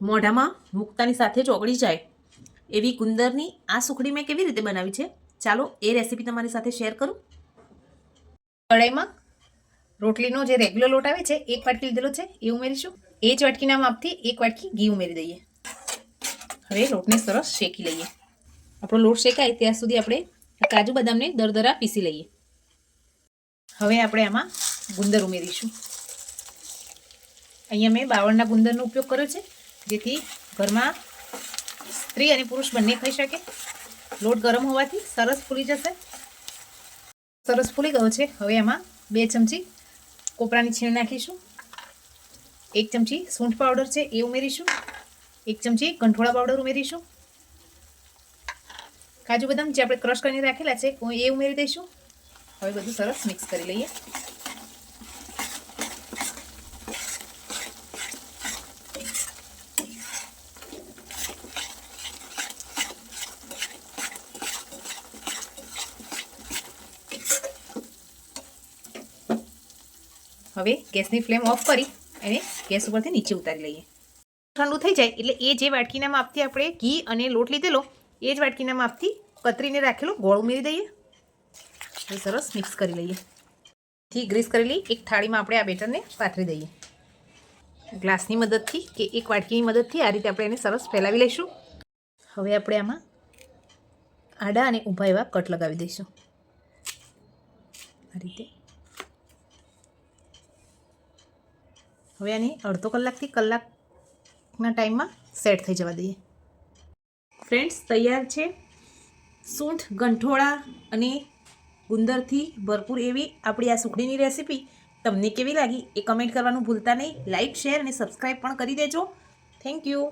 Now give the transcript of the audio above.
મોઢામાં મૂકતાની સાથે જ ઓગળી જાય એવી ગુંદરની આ સુખડી મેં કેવી રીતે બનાવી છે, ચાલો એ રેસીપી તમારી સાથે શેર કરું. કઢાઈમાં રોટલીનો જે રેગ્યુલર લોટ આવે છે 1 વાટકી લીધેલો છે એ ઉમેરીશું. એ જ વાટકીના માપથી 1 વાટકી ઘી ઉમેરી દઈએ. હવે લોટને સરસ શેકી લઈએ. આપણો લોટ શેકાય ત્યાં સુધી આપણે કાજુ બદામને દરદરા પીસી લઈએ. હવે આપણે આમાં ગુંદર ઉમેરીશું. અહીંયા મેં 52ના ગુંદરનો ઉપયોગ કર્યો છે, જેથી ઘરમાં સ્ત્રી અને પુરુષ બંને ખાઈ શકે. લોટ ગરમ હોવાથી સરસ ફૂલી જશે. સરસ ફૂલી ગયો છે. હવે આમાં 2 ચમચી કોપરાની છીણ નાખીશું. 1 ચમચી સૂંઠ પાવડર છે એ ઉમેરીશું. 1 ચમચી ગંઠોળા પાવડર ઉમેરીશું. કાજુ બદામ જે આપણે ક્રશ કરીને રાખેલા છે એ ઉમેરી દઈશું. હવે બધું સરસ મિક્સ કરી લઈએ. હવે ગેસની ફ્લેમ ઓફ કરી અને ગેસ ઉપરથી નીચે ઉતારી લઈએ. ઠંડુ થઈ જાય એટલે એ જે વાટકીના માપથી આપણે ઘી અને લોટ લીધેલો એ જ વાટકીના માપથી કતરીને રાખેલો ગોળ ઉમેરી દઈએ. એ સરસ મિક્સ કરી લઈએ. થી ગ્રીસ કરેલી એક થાળીમાં આપણે આ બેટરને પાથરી દઈએ. ગ્લાસની મદદથી કે એક વાટકીની મદદથી આ રીતે આપણે એને સરસ ફેલાવી લઈશું. હવે આપણે આમાં આડા અને ઊભા એવા કટ લગાવી દઈશું. આ રીતે. હવે આને અડધો કલાકથી કલાકના ટાઈમમાં સેટ થઈ જવા દઈએ. ફ્રેન્ડ્સ, તૈયાર છે સૂંઠ, ગંઠોળા અને ગુંદરથી ભરપૂર એવી આપણી આ સુખડીની રેસીપી. તમને કેવી લાગી એ કમેન્ટ કરવાનું ભૂલતા નહીં. લાઇક, શેર અને સબસ્ક્રાઈબ પણ કરી દેજો. Thank you.